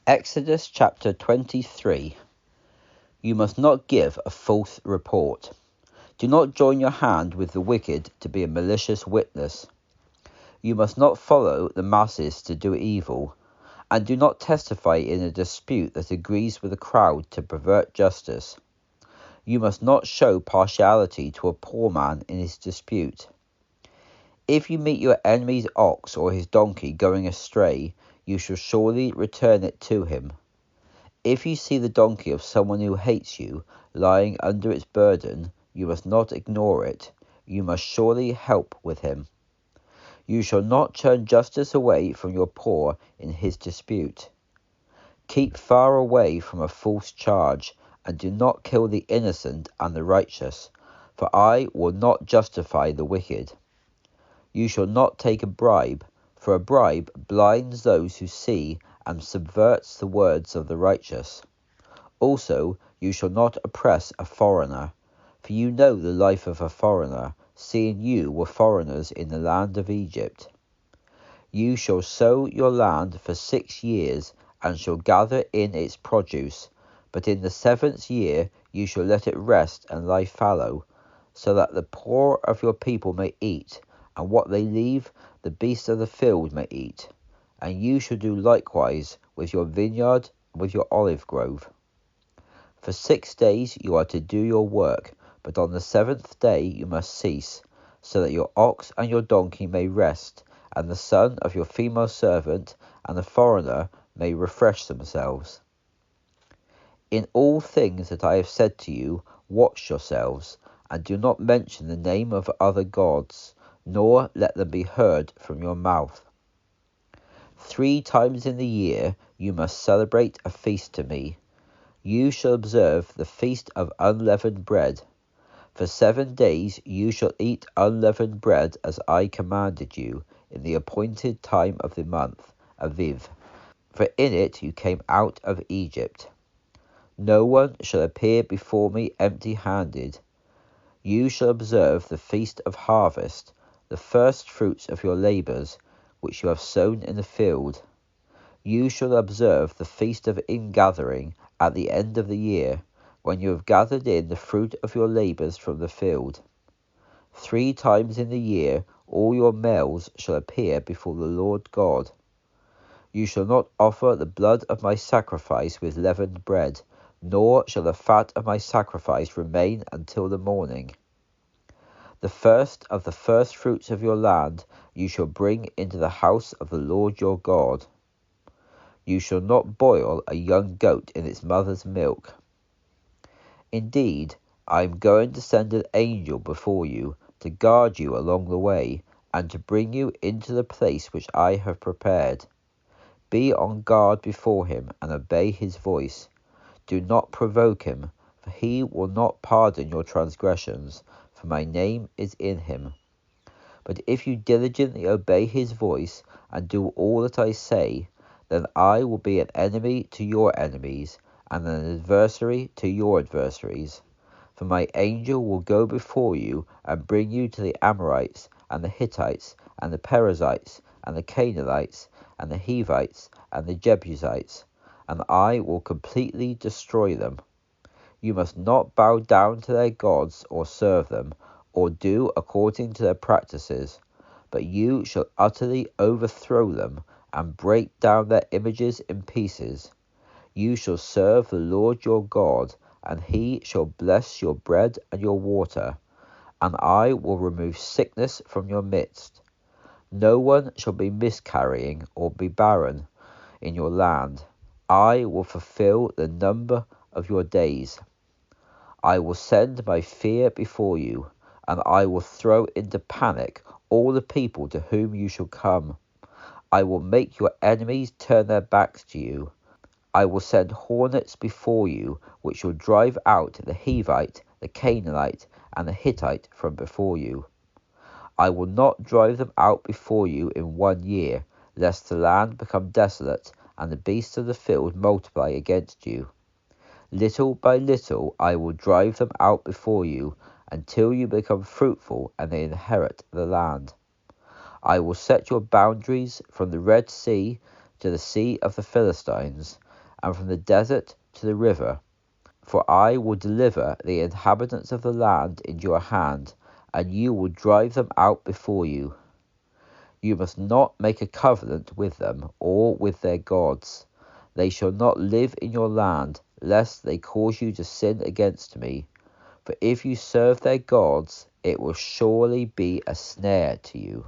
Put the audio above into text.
Exodus chapter 23. You must not give a false report. Do not join your hand with the wicked to be a malicious witness. You must not follow the masses to do evil, and do not testify in a dispute that agrees with the crowd to pervert justice. You must not show partiality to a poor man in his dispute. If you meet your enemy's ox or his donkey going astray, you shall surely return it to him. If you see the donkey of someone who hates you lying under its burden, you must not ignore it. You must surely help with him. You shall not turn justice away from your poor in his dispute. Keep far away from a false charge, and do not kill the innocent and the righteous, for I will not justify the wicked. You shall not take a bribe, for a bribe blinds those who see and subverts the words of the righteous. Also, you shall not oppress a foreigner, for you know the life of a foreigner, seeing you were foreigners in the land of Egypt. You shall sow your land for 6 years, and shall gather in its produce, but in the 7th year you shall let it rest and lie fallow, so that the poor of your people may eat, and what they leave the beasts of the field may eat. And you shall do likewise with your vineyard and with your olive grove. For 6 days you are to do your work, but on the 7th day you must cease, so that your ox and your donkey may rest, and the son of your female servant and the foreigner may refresh themselves. In all things that I have said to you, watch yourselves, and do not mention the name of other gods, nor let them be heard from your mouth. 3 times in the year you must celebrate a feast to me. You shall observe the feast of Unleavened Bread. For 7 days you shall eat unleavened bread as I commanded you, in the appointed time of the month, Aviv. For in it you came out of Egypt. No one shall appear before me empty-handed. You shall observe the feast of harvest, the first fruits of your labours, which you have sown in the field. You shall observe the feast of Ingathering at the end of the year, when you have gathered in the fruit of your labours from the field. 3 times in the year all your males shall appear before the Lord God. You shall not offer the blood of my sacrifice with leavened bread, nor shall the fat of my sacrifice remain until the morning. The first of the first fruits of your land you shall bring into the house of the Lord your God. You shall not boil a young goat in its mother's milk. Indeed, I am going to send an angel before you to guard you along the way, and to bring you into the place which I have prepared. Be on guard before him and obey his voice. Do not provoke him, for he will not pardon your transgressions, for my name is in him. But if you diligently obey his voice and do all that I say, then I will be an enemy to your enemies, and an adversary to your adversaries. For my angel will go before you and bring you to the Amorites, and the Hittites, and the Perizzites, and the Canaanites, and the Hivites, and the Jebusites, and I will completely destroy them. You must not bow down to their gods or serve them, or do according to their practices, but you shall utterly overthrow them and break down their images in pieces. You shall serve the Lord your God, and he shall bless your bread and your water, and I will remove sickness from your midst. No one shall be miscarrying or be barren in your land. I will fulfill the number of your days. I will send my fear before you, and I will throw into panic all the people to whom you shall come. I will make your enemies turn their backs to you. I will send hornets before you, which will drive out the Hivite, the Canaanite, and the Hittite from before you. I will not drive them out before you in 1 year, lest the land become desolate, and the beasts of the field multiply against you. Little by little I will drive them out before you, until you become fruitful and they inherit the land. I will set your boundaries from the Red Sea to the Sea of the Philistines, and from the desert to the river. For I will deliver the inhabitants of the land into your hand, and you will drive them out before you. You must not make a covenant with them or with their gods. They shall not live in your land, lest they cause you to sin against me. For if you serve their gods, it will surely be a snare to you.